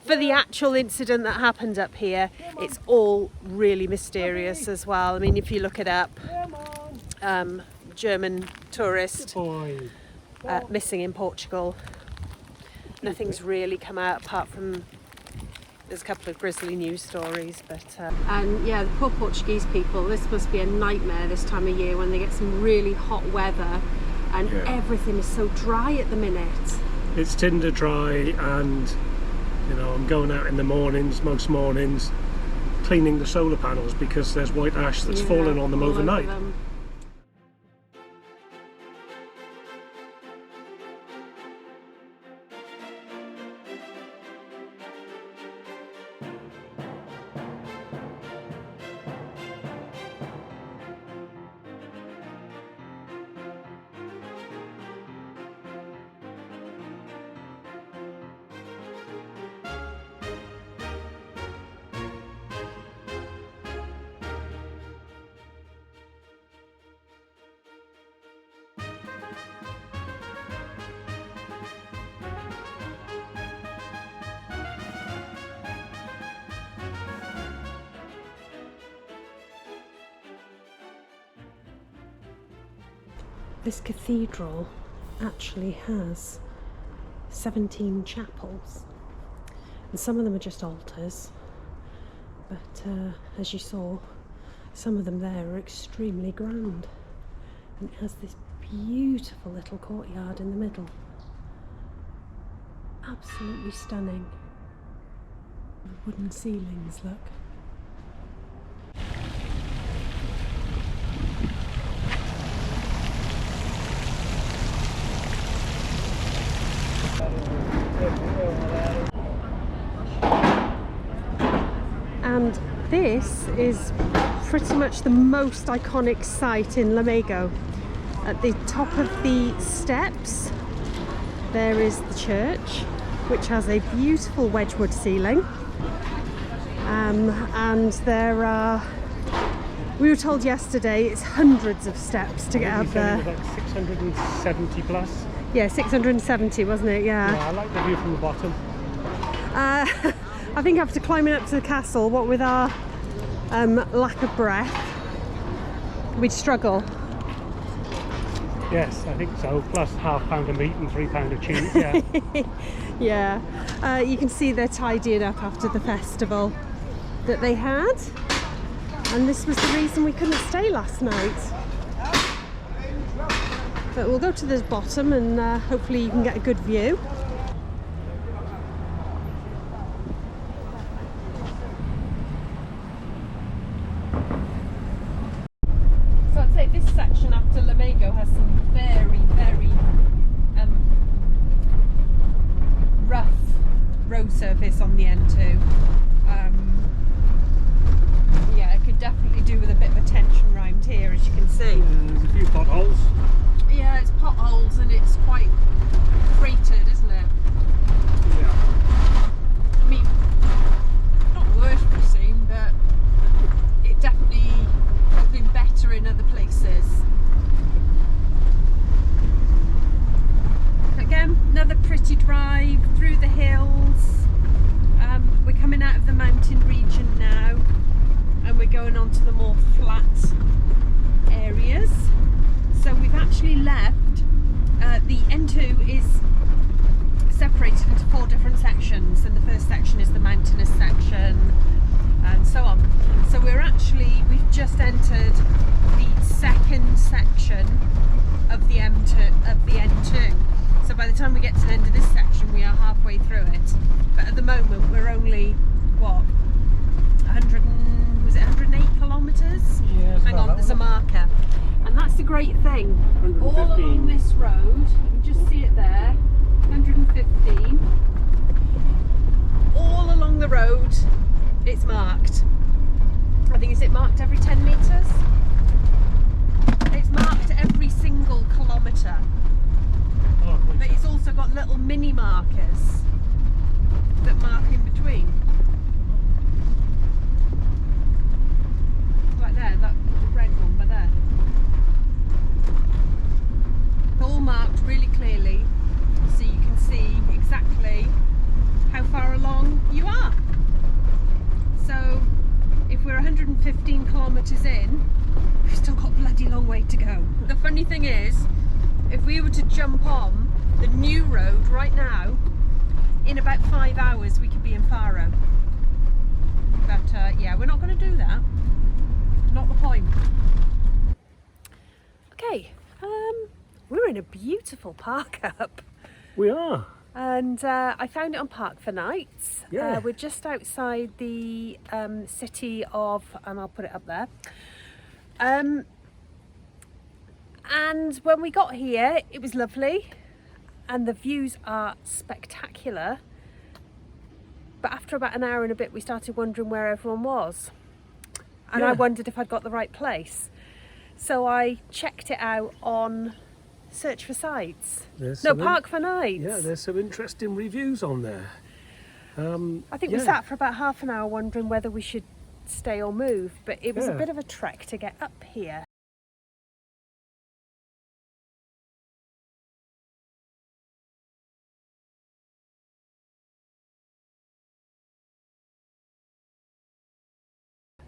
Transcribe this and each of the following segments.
for the actual incident that happened up here, it's all really mysterious as well. I mean, if you look it up, German tourist missing in Portugal. Nothing's really come out apart from there's a couple of grisly news stories, but and yeah, the poor Portuguese people, this must be a nightmare this time of year when they get some really hot weather and everything is so dry at the minute. It's tinder dry, and you know, I'm going out in the mornings, most mornings, cleaning the solar panels because there's white ash that's fallen on them overnight. This cathedral actually has 17 chapels, and some of them are just altars, but as you saw, some of them there are extremely grand, and it has this beautiful little courtyard in the middle. Absolutely stunning. The wooden ceilings, look. And this is pretty much the most iconic site in Lamego. At the top of the steps there is the church, which has a beautiful wedgwood ceiling, and there are, we were told yesterday, it's hundreds of steps to get out there. It was like 670 plus. Yeah, 670, wasn't it? Yeah. Yeah, I like the view from the bottom. I think after climbing up to the castle, what with our lack of breath, we'd struggle. Yes, I think so. Plus £0.5 of meat and £3 of cheese. Yeah. Yeah. You can see they're tidying up after the festival that they had, and this was the reason we couldn't stay last night. But we'll go to the bottom and hopefully you can get a good view. So I'd say this section after Lamego has some very, very rough road surface on the N2. Yeah, it could definitely do with a bit of attention round here, as you can see. Yeah, there's a few potholes. Yeah, it's potholes and it's quite cratered, isn't it? Yeah. I mean, not worth crossing, but it definitely has been better in other places. Again, another pretty drive through the hills. We're coming out of the mountain region now, and we're going on to the more flat areas. So we've actually left, the N2 is separated into 4 different sections, and the first section is the mountainous section and so on. So we've just entered the second section of the N2. So by the time we get to the end of this section, we are halfway through it. But at the moment we're only, what, 108 kilometres? Yeah, hang on, there's a marker. And that's the great thing. All along this road, you can just see it there, 115. All along the road, it's marked. I think, is it marked every 10 metres? It's marked every single kilometre. Oh, but it's also got little mini markers that mark in between. Right there, that red one by there. All marked really clearly, so you can see exactly how far along you kilometres in, we've still got a bloody long way to go. The funny thing is, if we were to jump on the new road right now, in about 5 hours we could be in Faro. But yeah, we're not going to do that. Not the point. Okay, we're in a beautiful park up. We are. And I found it on Park for Nights. Yeah. We're just outside the city of, and I'll put it up there. And when we got here, it was lovely, and the views are spectacular. But after about an hour and a bit, we started wondering where everyone was. And I wondered if I'd got the right place. So I checked it out on Search for Sites. Park for Nights. Yeah, there's some interesting reviews on there. I think we sat for about half an hour wondering whether we should stay or move, but it was a bit of a trek to get up here.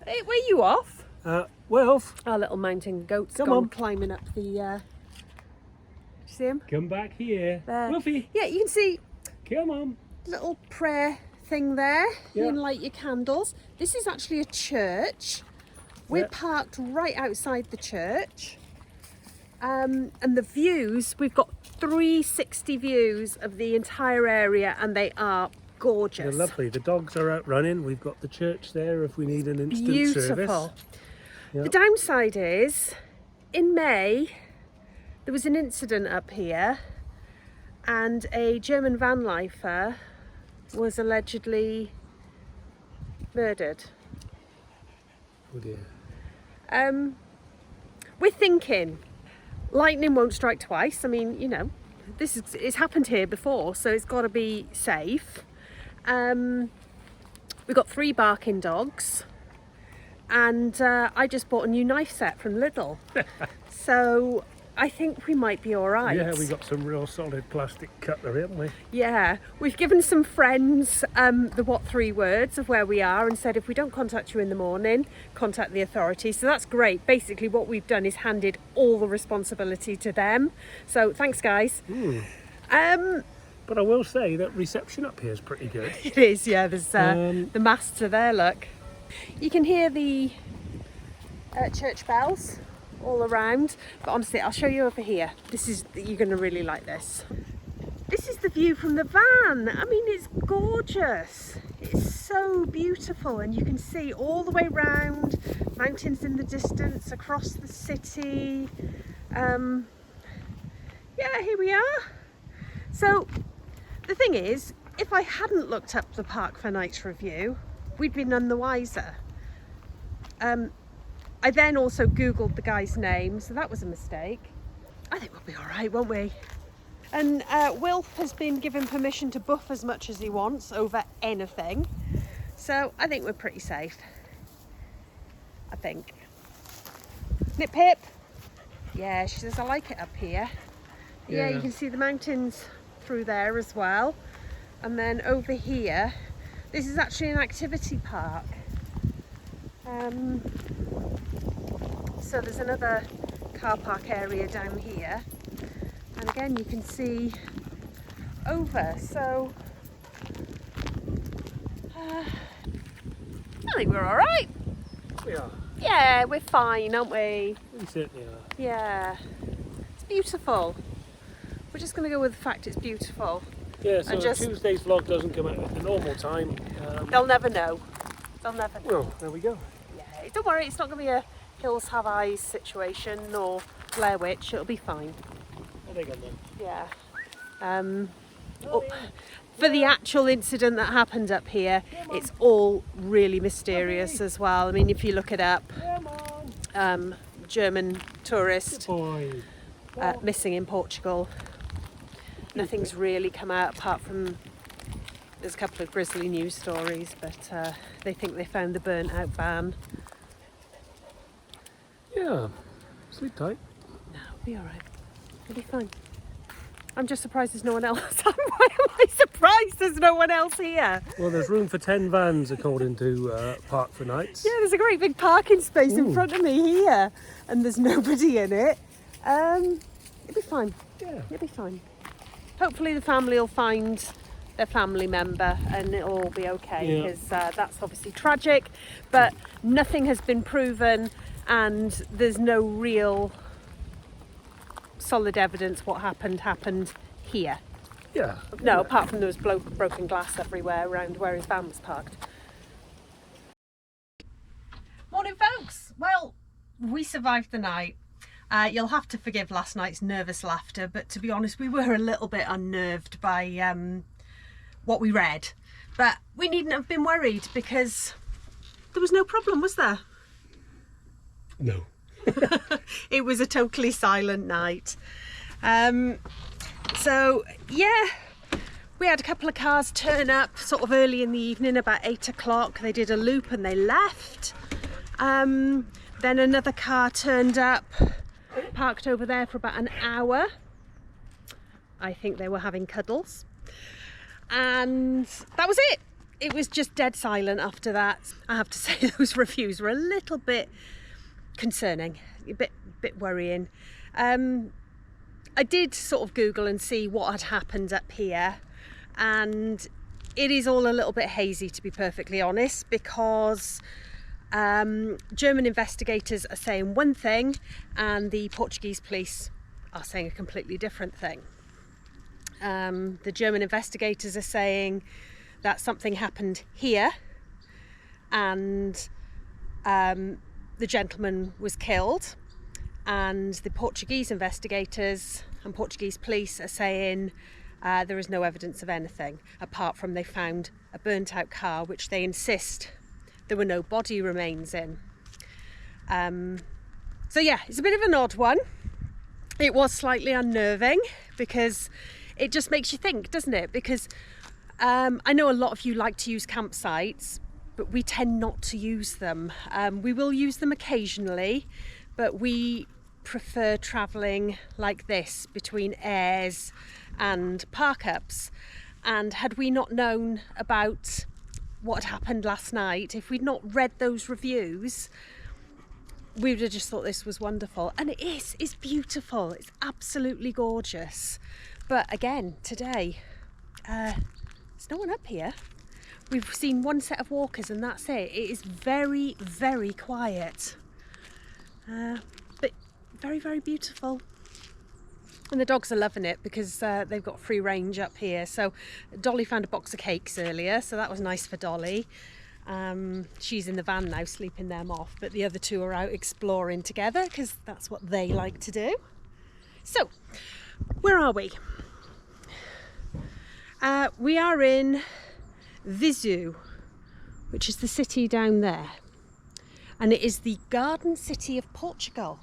Hey, were you off? Wilf, Our little mountain goat's Come gone on. climbing up the... you see him? come back here. There. Wolfie, Yeah, you can see come on. little prayer thing there. You Yeah. can light your candles. This is actually a church. We're Yeah. parked right outside the church. And the views, we've got 360 views of the entire area, and they are gorgeous. They're lovely. The dogs are out running. We've got the church there if we need an instant Beautiful. service. Yeah. The downside is, in May, there was an incident up here, and a German van lifer was allegedly murdered. Oh dear. We're thinking lightning won't strike twice. I mean, you know, it's happened here before, so it's got to be safe. We've got 3 barking dogs, and I just bought a new knife set from Lidl. So I think we might be all right. Yeah, we got some real solid plastic cutlery, haven't we? Yeah, we've given some friends the what 3 words of where we are and said if we don't contact you in the morning, contact the authorities. So that's great. Basically what we've done is handed all the responsibility to them. So thanks guys. But I will say that reception up here is pretty good. It is, yeah, there's the masts are there, look. You can hear the church bells all around, but honestly I'll show you over here. You're going to really like this. This is the view from the van. I mean, it's gorgeous. It's so beautiful, and you can see all the way round, mountains in the distance, across the city. Yeah, here we are. So the thing is, if I hadn't looked up the Park for Nights review, we'd be none the wiser. I then also googled the guy's name, so that was a mistake. I think we'll be all right, won't we? And Wilf has been given permission to buff as much as he wants over anything, so I think we're pretty safe. I think. Isn't it, Pip? Yeah, she says I like it up here. Yeah, you can see the mountains through there as well. And then over here, this is actually an activity park. So there's another car park area down here, and again you can see over, so I think we're all right. We are. Yeah, we're fine, aren't we? We certainly are. Yeah, it's beautiful. We're just going to go with the fact it's beautiful. Yeah, so And just- Tuesday's vlog doesn't come out at the normal time. They'll never know. They'll never know. Well, there we go. Yeah, don't worry, it's not going to be a Hills Have Eyes situation or Blair Witch. It'll be fine. I think I'm done. Yeah. For the actual incident that happened up here, it's all really mysterious as well. I mean, if you look it up, Come on. German tourist Boy. missing in Portugal. Nothing's really come out apart from there's a couple of grisly news stories, but they think they found the burnt out van. Yeah. Sleep tight. No, it'll be all right. It'll be fine. I'm just surprised there's no one else. Why am I surprised there's no one else here? Well, there's room for 10 vans according to Park for Nights. Yeah, there's a great big parking space in front of me here, and there's nobody in it. It'll be fine. Yeah. It'll be fine. Hopefully the family will find their family member and it'll all be okay, because that's obviously tragic, but nothing has been proven and there's no real solid evidence what happened here. Yeah. No, apart from there was broken glass everywhere around where his van was parked. Morning, folks. Well, we survived the night. You'll have to forgive last night's nervous laughter, but to be honest, we were a little bit unnerved by what we read. But we needn't have been worried because there was no problem, was there? No. It was a totally silent night. So, yeah, we had a couple of cars turn up sort of early in the evening, about 8 o'clock. They did a loop and they left. Then another car turned up, parked over there for about an hour. I think they were having cuddles. And that was it. It was just dead silent after that. I have to say those reviews were a little bit concerning, a bit worrying. I did sort of Google and see what had happened up here, and it is all a little bit hazy, to be perfectly honest, because German investigators are saying one thing and the Portuguese police are saying a completely different thing. The German investigators are saying that something happened here and the gentleman was killed, and the Portuguese investigators and Portuguese police are saying there is no evidence of anything apart from they found a burnt out car which they insist there were no body remains in. So yeah, it's a bit of an odd one. It was slightly unnerving because it just makes you think, doesn't it? Because I know a lot of you like to use campsites, but we tend not to use them. We will use them occasionally, but we prefer travelling like this between airs and park-ups. And had we not known about what had happened last night, if we'd not read those reviews, we would have just thought this was wonderful. And it's beautiful, it's absolutely gorgeous. But again, today, there's no one up here. We've seen one set of walkers and that's it. It is very, very quiet. But very, very beautiful. And the dogs are loving it because they've got free range up here. So Dolly found a box of cakes earlier, so that was nice for Dolly. She's in the van now, sleeping them off, but the other two are out exploring together because that's what they like to do. So, where are we? We are in Viseu, which is the city down there, and it is the garden city of Portugal.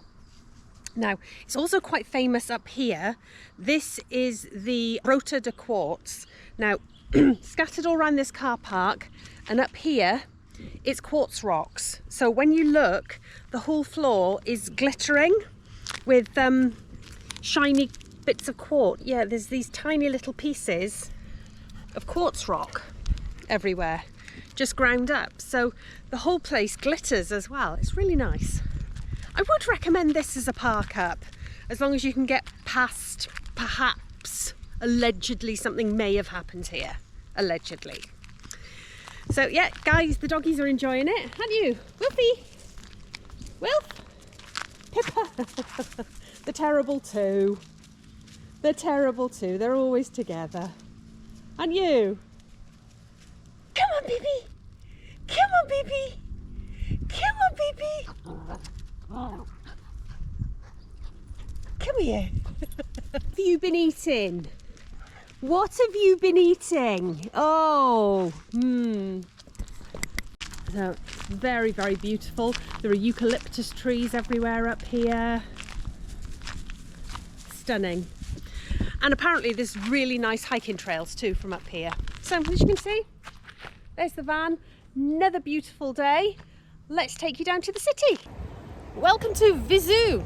Now, it's also quite famous up here. This is the Rota de Quartz. Now, scattered all around this car park and up here, it's quartz rocks. So when you look, the whole floor is glittering with shiny bits of quartz. Yeah, there's these tiny little pieces of quartz rock everywhere, just ground up. So the whole place glitters as well. It's really nice. I would recommend this as a park up, as long as you can get past, perhaps, allegedly something may have happened here. Allegedly. So yeah, guys, the doggies are enjoying it. Aren't you? Wilfie? Wilf? Pippa? The terrible two. The terrible two. They're always together. And you? Come on, baby. Come on, baby. Come on, baby. Come here. What have you been eating? What have you been eating? Oh, So, very, very beautiful. There are eucalyptus trees everywhere up here. Stunning. And apparently there's really nice hiking trails too from up here. So, as you can see, there's the van. Another beautiful day. Let's take you down to the city. Welcome to Viseu.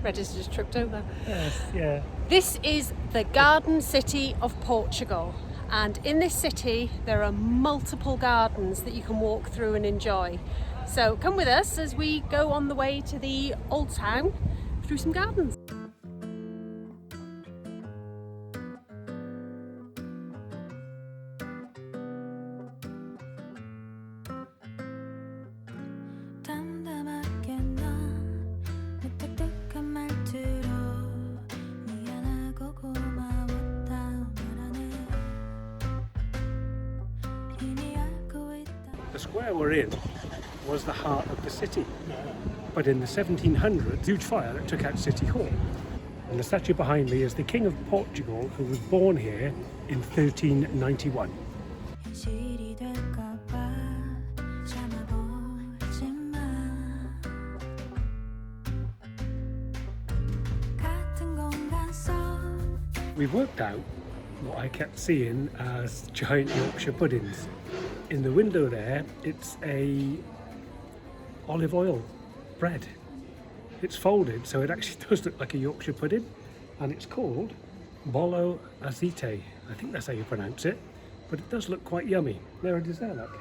Redis just tripped over. Yes, yeah. This is the garden city of Portugal, and in this city there are multiple gardens that you can walk through and enjoy. So come with us as we go on the way to the old town through some gardens. The square we're in was the heart of the city. But in the 1700s, huge fire that took out City Hall. And the statue behind me is the King of Portugal, who was born here in 1391. We've worked out what I kept seeing as giant Yorkshire puddings. In the window there, it's a olive oil bread. It's folded, so it actually does look like a Yorkshire pudding, and it's called bolo azeite. I think that's how you pronounce it, but it does look quite yummy. There it is there, look.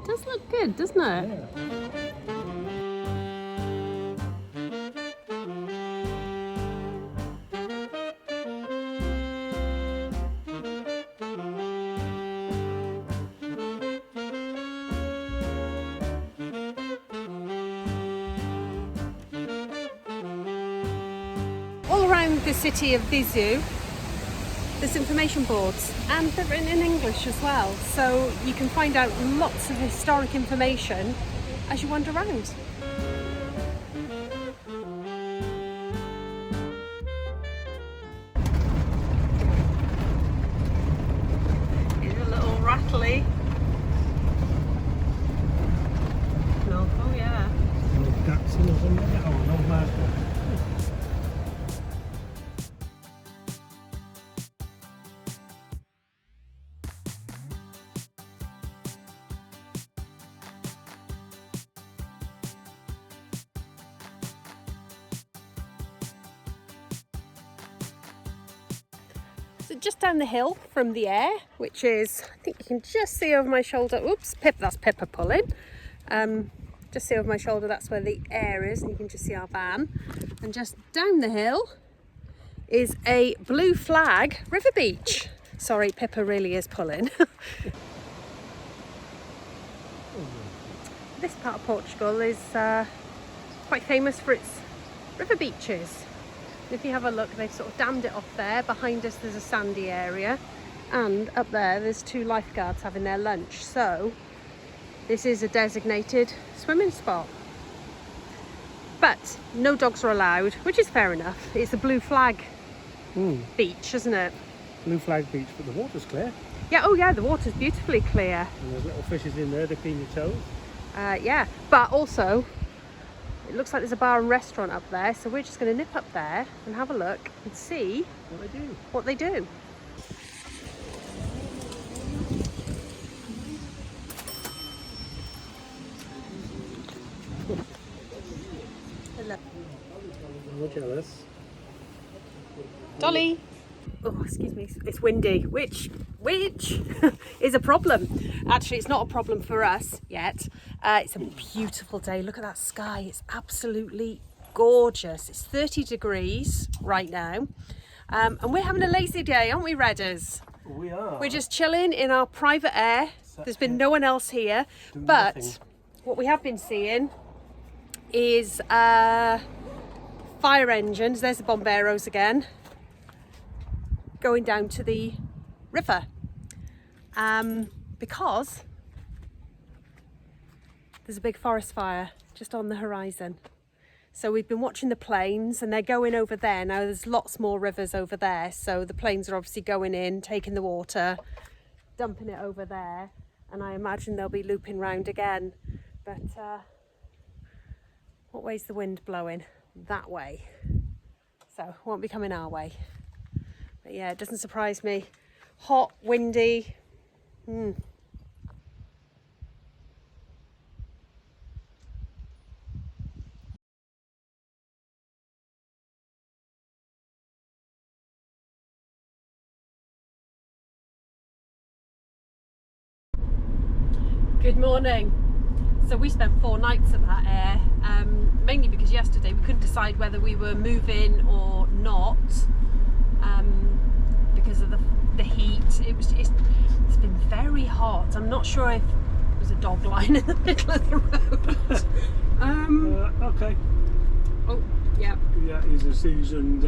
Does look good, doesn't it? Yeah. All around the city of Viseu, there's information boards, and they're written in English as well, so you can find out lots of historic information as you wander around. It's a little rattly. Oh yeah. So just down the hill from the air, which is, I think you can just see over my shoulder. Oops, that's Pippa pulling. Just see over my shoulder, that's where the air is, and you can just see our van. And just down the hill is a blue flag river beach. Sorry, Pippa really is pulling. This part of Portugal is quite famous for its river beaches. If you have a look, they've sort of dammed it off there. Behind us there's a sandy area, and up there there's two lifeguards having their lunch. So this is a designated swimming spot. But no dogs are allowed, which is fair enough. It's a blue flag beach, isn't it? Blue flag beach, but the water's clear. Yeah, oh yeah, the water's beautifully clear. And there's little fishes in there to clean your toes. Yeah, but also it looks like there's a bar and restaurant up there, so we're just going to nip up there and have a look and see what they do. You're jealous. Dolly! Oh, excuse me, it's windy, which is a problem. Actually, it's not a problem for us yet. It's a beautiful day. Look at that sky. It's absolutely gorgeous. It's 30 degrees right now. And we're having a lazy day, aren't we, Redders? We are. We're just chilling in our private air. There's been no one else here. But what we have been seeing is fire engines. There's the Bomberos again, going down to the river, because there's a big forest fire just on the horizon. So we've been watching the planes, and they're going over there. Now there's lots more rivers over there, so the planes are obviously going in, taking the water, dumping it over there, and I imagine they'll be looping round again. But what way's the wind blowing? That way, so it won't be coming our way. But yeah, it doesn't surprise me. Hot, windy. Good morning. So we spent 4 nights at that air, mainly because yesterday we couldn't decide whether we were moving or not, because of the heat. It's been very hot. I'm not sure if there's a dog lying in the middle of the road. Okay. Oh, yeah. Yeah, he's a seasoned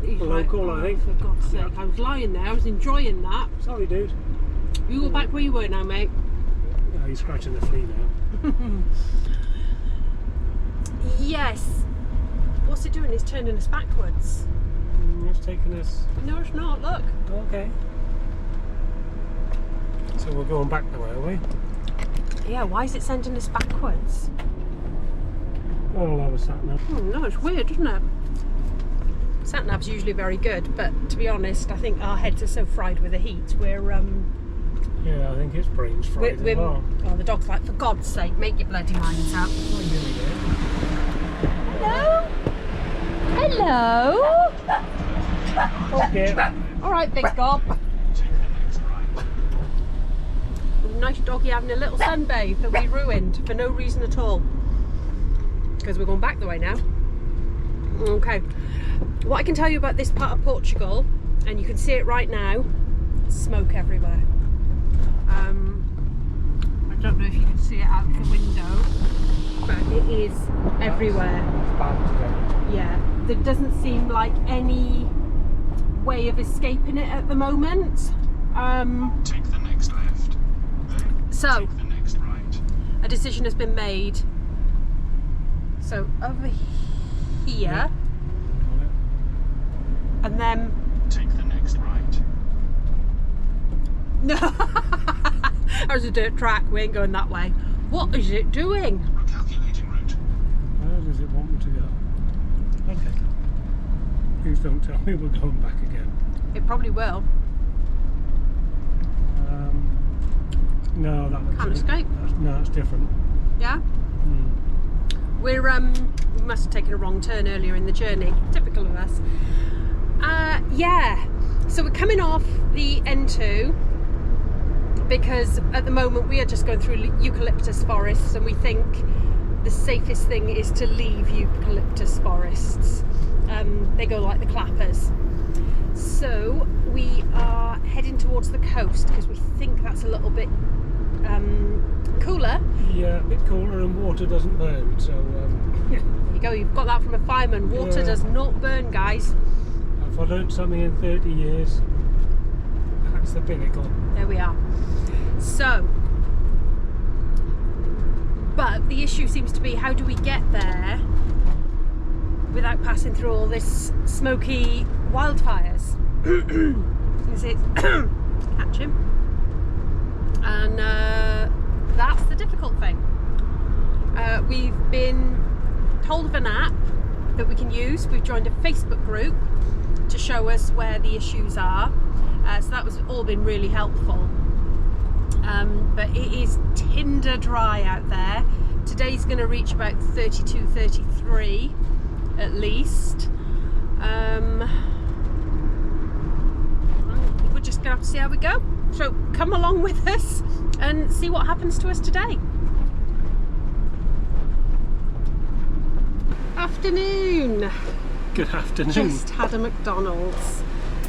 He's local, I think. For God's sake, I was lying there. I was enjoying that. Sorry, dude. You go back where you were now, mate. Yeah, he's scratching the flea now. Yes. What's it doing? It's turning us backwards. It's taking us. No, it's not. Look. Okay. So we're going back the way, are we? Yeah. Why is it sending us backwards? I'll have a sat nav. No, it's weird, isn't it? Sat nav's usually very good, but to be honest, I think our heads are so fried with the heat. Yeah, I think his brain's fried as well. Oh, the dog's like, for God's sake, make your bloody minds up. Oh, here we Hello. Hello. go. Okay. All right, big gob. Nice doggy having a little sunbathe that we ruined for no reason at all. Because we're going back the way now. Okay. What I can tell you about this part of Portugal, and you can see it right now, smoke everywhere. I don't know if you can see it out the window, but it is everywhere. It's bad today. Yeah, there doesn't seem like any way of escaping it at the moment. Take the next left. So, Take the next right. a decision has been made. So over here, Yeah. and then Take the next right. no, there's a dirt track. We ain't going that way. What is it doing? Recalculating route. Where does it want me to go? Okay. Please don't tell me we're going back again. It probably will. No, that looks Can't escape. No, it's different. Yeah. We must have taken a wrong turn earlier in the journey. Typical of us. Yeah. So we're coming off the N2 because at the moment we are just going through eucalyptus forests, and we think the safest thing is to leave eucalyptus forests. They go like the clappers. So we are heading towards the coast because we think that's a little bit cooler. Yeah, a bit cooler and water doesn't burn, so There you go, you've got that from a fireman. Water Yeah. does not burn, guys. if I learned something in 30 years, that's the pinnacle. There we are. So, but the issue seems to be, how do we get there without passing through all this smoky wildfires? Is it catch him? And that's the difficult thing. We've been told of an app that we can use. We've joined a Facebook group to show us where the issues are. So that was all been really helpful. But it is tinder dry out there. Today's going to reach about 32, 33 at least. We're just going to have to see how we go. So come along with us and see what happens to us today. Afternoon. Good afternoon. Just had a McDonald's.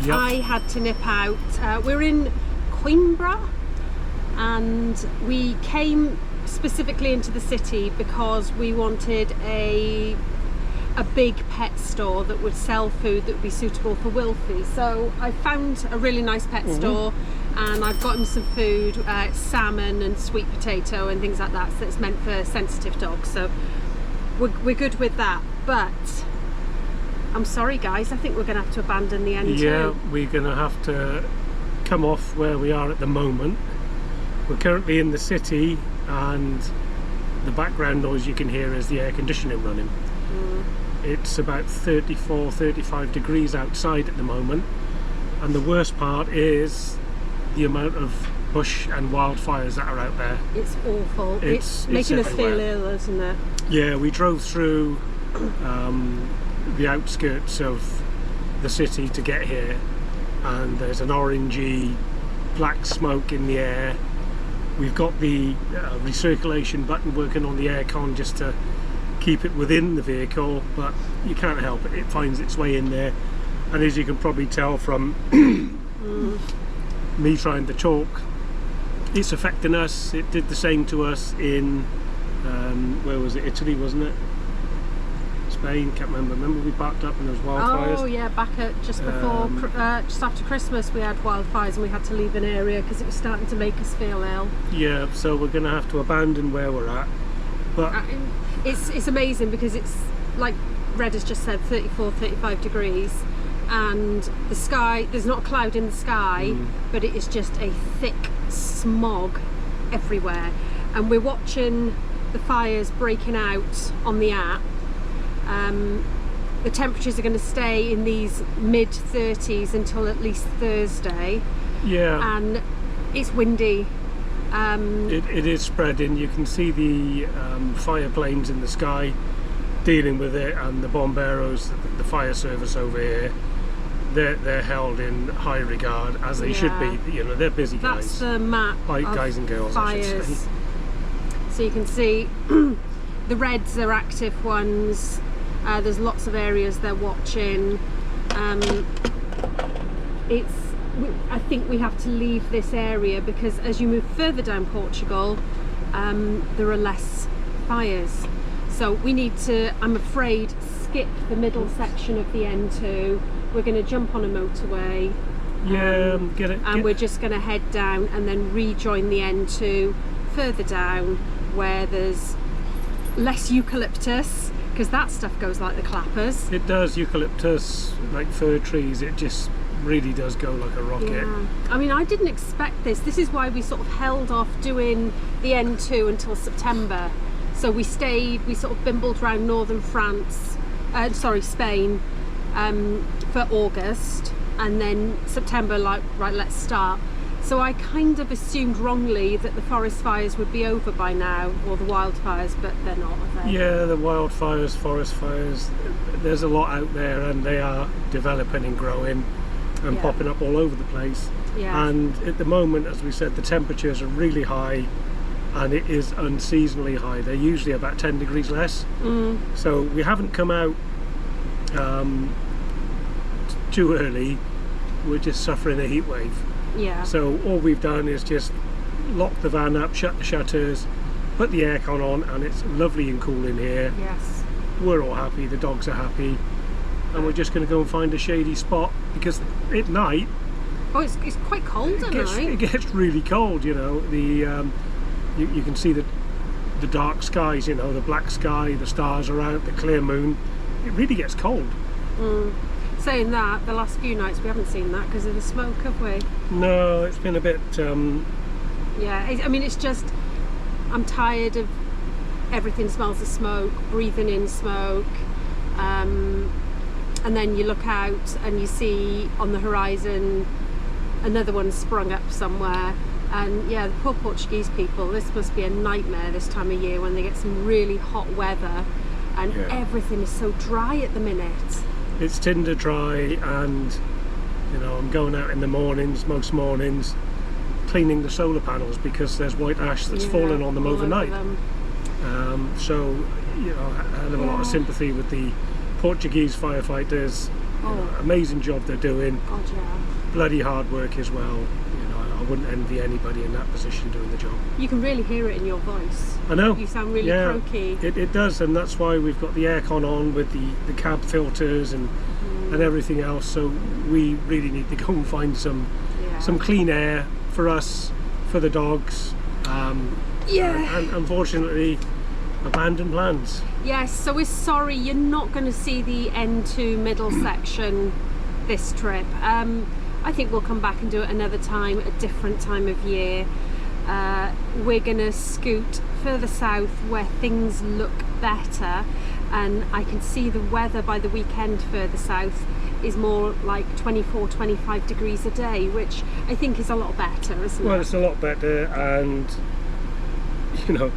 Yep. I had to nip out. We're in Coimbra, and we came specifically into the city because we wanted a big pet store that would sell food that would be suitable for Wilfie. So I found a really nice pet store, and I've got him some food, salmon and sweet potato and things like that. So it's meant for sensitive dogs. So we're good with that. But I'm sorry, guys. I think we're going to have to abandon the N2. Yeah, we're going to have to come off where we are at the moment. We're currently in the city, and the background noise you can hear is the air conditioning running. It's about 34, 35 degrees outside at the moment, and the worst part is the amount of bush and wildfires that are out there. It's awful. It's making us feel everywhere. ill, isn't it? Yeah, we drove through the outskirts of the city to get here, and there's an orangey black smoke in the air, We've got the recirculation button working on the aircon just to keep it within the vehicle, but you can't help it, it finds its way in there. And as you can probably tell from me trying to talk, it's affecting us. It did the same to us in where was it, Italy, wasn't it? Spain, can't remember. Remember we parked up and there was wildfires? Oh yeah, back at just before, just after Christmas we had wildfires and we had to leave an area because it was starting to make us feel ill. Yeah, so we're going to have to abandon where we're at. But It's amazing because it's, like Red has just said, 34, 35 degrees and the sky, there's not a cloud in the sky, but it is just a thick smog everywhere. And we're watching the fires breaking out on the app. The temperatures are going to stay in these mid-30s until at least Thursday. yeah, And it's windy. it is spreading. You can see the fire planes in the sky dealing with it, and the bomberos, the fire service over here, they're held in high regard, as they should be. You know, they're busy guys. That's the map Guys and girls, I should fires. say. So you can see the reds are active ones. There's lots of areas they're watching. I think we have to leave this area because as you move further down Portugal, there are less fires. So we need to, I'm afraid, skip the middle section of the N2. We're going to jump on a motorway. Yeah, And we're just going to head down and then rejoin the N2 further down where there's less eucalyptus, because that stuff goes like the clappers. It does, eucalyptus, like fir trees, it just really does go like a rocket. Yeah. I mean, I didn't expect this. This is why we sort of held off doing the N2 until September. So we stayed, we sort of bimbled around northern France, Spain, for August, and then September, like, right, let's start. So I kind of assumed wrongly that the forest fires would be over by now, or the wildfires, but they're not, are they? Yeah, the wildfires, forest fires, there's a lot out there, and they are developing and growing and popping up all over the place. Yeah. And at the moment, as we said, the temperatures are really high, and it is unseasonably high. They're usually about 10 degrees less. So we haven't come out too early. We're just suffering a heat wave. Yeah. So all we've done is just lock the van up, shut the shutters, put the aircon on, and it's lovely and cool in here. Yes. We're all happy, the dogs are happy, and we're just going to go and find a shady spot, because at night Oh, it's quite cold at night. it gets really cold. You know, the you can see the dark skies. You know, the black sky, the stars are out, the clear moon. It really gets cold. Saying that, the last few nights we haven't seen that because of the smoke, have we? No, it's been a bit. Yeah, I mean, it's just, I'm tired of everything smells of smoke, breathing in smoke, and then you look out and you see on the horizon another one sprung up somewhere. And yeah, the poor Portuguese people, this must be a nightmare this time of year when they get some really hot weather and everything is so dry at the minute. It's tinder dry, and you know, I'm going out in the mornings, most mornings, cleaning the solar panels because there's white ash that's fallen on them overnight. So, you know, I have a lot of sympathy with the Portuguese firefighters. You know, amazing job they're doing. God, yeah. Bloody hard work as well. You know, I wouldn't envy anybody in that position doing the job. You can really hear it in your voice. I know. You sound really croaky. It does, and that's why we've got the aircon on with the cab filters and everything else. So we really need to go and find some clean air for us, for the dogs. And unfortunately, abandoned plans. Yes, so we're sorry you're not going to see the N2 middle section this trip. I think we'll come back and do it another time, a different time of year. We're going to scoot further south where things look better, and I can see the weather by the weekend further south is more like 24, 25 degrees a day, which I think is a lot better, isn't it? Well, it's a lot better, and you know,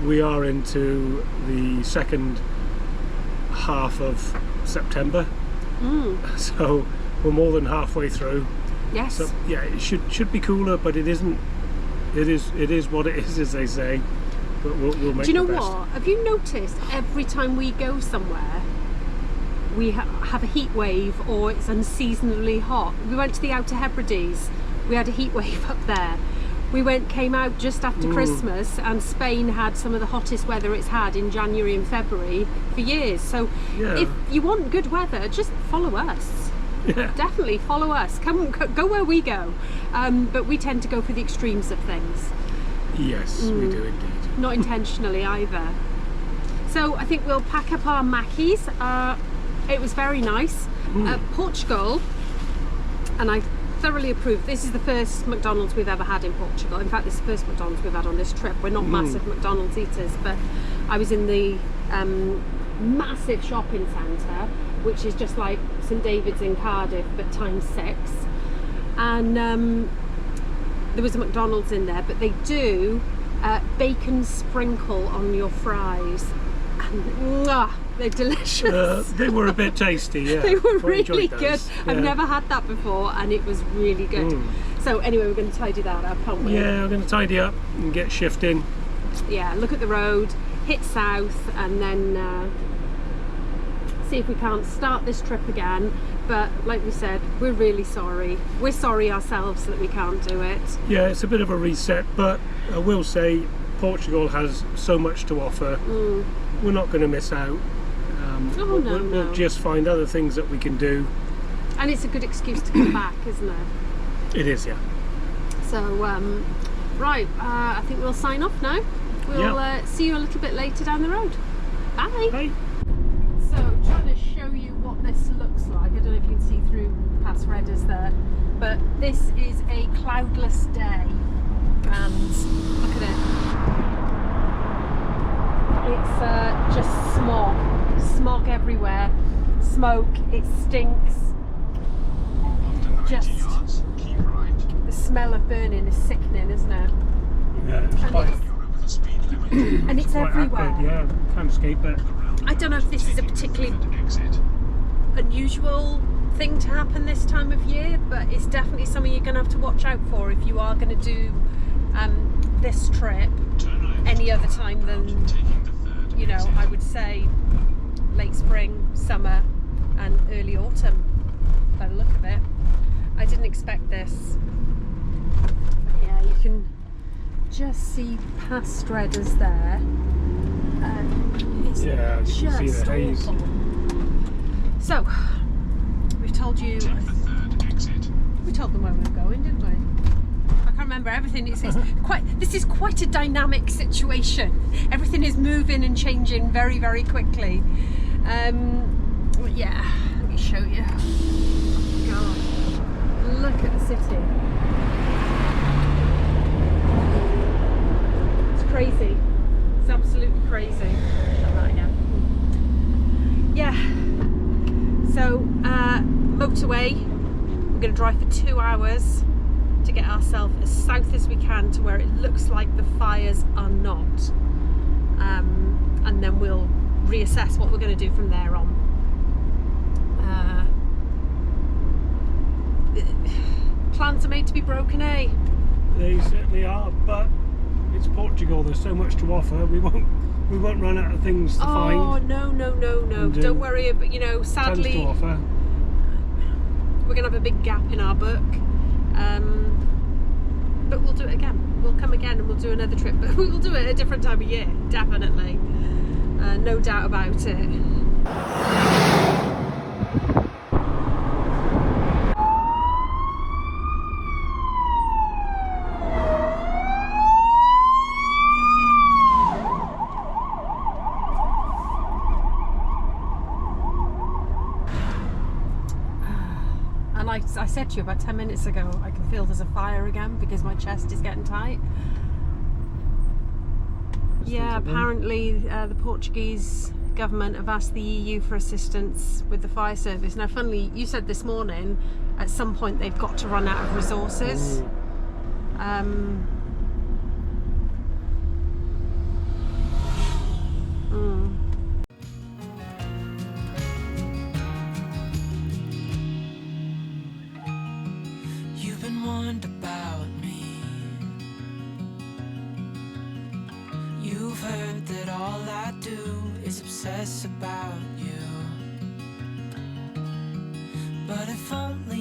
we are into the second half of September, so we're more than halfway through. Yes. So yeah, it should be cooler, but it isn't It is what it is, as they say. But we'll make Do you know the best. what? Have you noticed every time we go somewhere, we have a heat wave or it's unseasonably hot? We went to the Outer Hebrides. We had a heat wave up there. We came out just after Christmas, and Spain had some of the hottest weather it's had in January and February for years. So Yeah. if you want good weather, just follow us. Yeah. Definitely follow us. Go where we go. But we tend to go for the extremes of things. Yes, we do indeed. Not intentionally either. So I think we'll pack up our Mackies. It was very nice. Portugal, and I thoroughly approve. This is the first McDonald's we've ever had in Portugal. In fact, this is the first McDonald's we've had on this trip. We're not massive McDonald's eaters, but I was in the massive shopping centre, which is just like St David's in Cardiff, but times 6. And there was a McDonald's in there, but they do bacon sprinkle on your fries, and they're delicious. They were a bit tasty, yeah. They were Quite enjoyed really those. good. I've Yeah. never had that before, and it was really good. So anyway, we're going to tidy that up, aren't we? Yeah, we're going to tidy up and get shifting. Yeah, look at the road, hit south, and then see if we can't start this trip again. But like we said, we're really sorry. We're sorry ourselves that we can't do it. Yeah, it's a bit of a reset, but I will say Portugal has so much to offer. We're not going to miss out. We'll just find other things that we can do. And it's a good excuse to come back, isn't it? It is, yeah. So, right, I think we'll sign off now. We'll see you a little bit later down the road. Bye. Bye. So, trying to show you what this looks like. I don't know if you can see through past Redders there, but this is a cloudless day, and look at it. It's just smog everywhere, smoke. It stinks. After 90 Just- yards, keep right. The smell of burning is sickening, isn't it? Yeah, it's And quite, it's- You're over the speed limit. And it's quite everywhere. acrid, yeah. Can't escape it. I don't know if this is a particularly Exit. unusual thing to happen this time of year, but it's definitely something you're going to have to watch out for if you are going to do this trip Turn left. any other time than, Taking the third you know, exit. I would say late spring, summer and early autumn by the look of it. I didn't expect this, but yeah, you can just see past Redders there, and it's Yeah, you can see just the haze. awful. So we've told you, Take the third exit. we told them where we were going, didn't we? I can't remember everything. This is quite a dynamic situation. Everything is moving and changing very, very quickly. Yeah, let me show you. God, look at the city. It's crazy. It's absolutely crazy. Shut that again. Yeah. So, motorway. We're going to drive for 2 hours to get ourselves as south as we can to where it looks like the fires are not. And then we'll reassess what we're going to do from there on. Plans are made to be broken, eh? They certainly are, but it's Portugal. There's so much to offer. We won't run out of things to find. Oh no. And, Don't worry, but you know, Tons sadly to offer. we're going to have a big gap in our book. But we'll do it again. We'll come again and we'll do another trip, but we will do it at a different time of year, definitely. No doubt about it. And I said to you about 10 minutes ago, I can feel there's a fire again because my chest is getting tight. Yeah, apparently the Portuguese government have asked the EU for assistance with the fire service. Now, funnily, you said this morning, at some point they've got to run out of resources. You've been warned about me. You've heard that all I do is obsess about you. But if only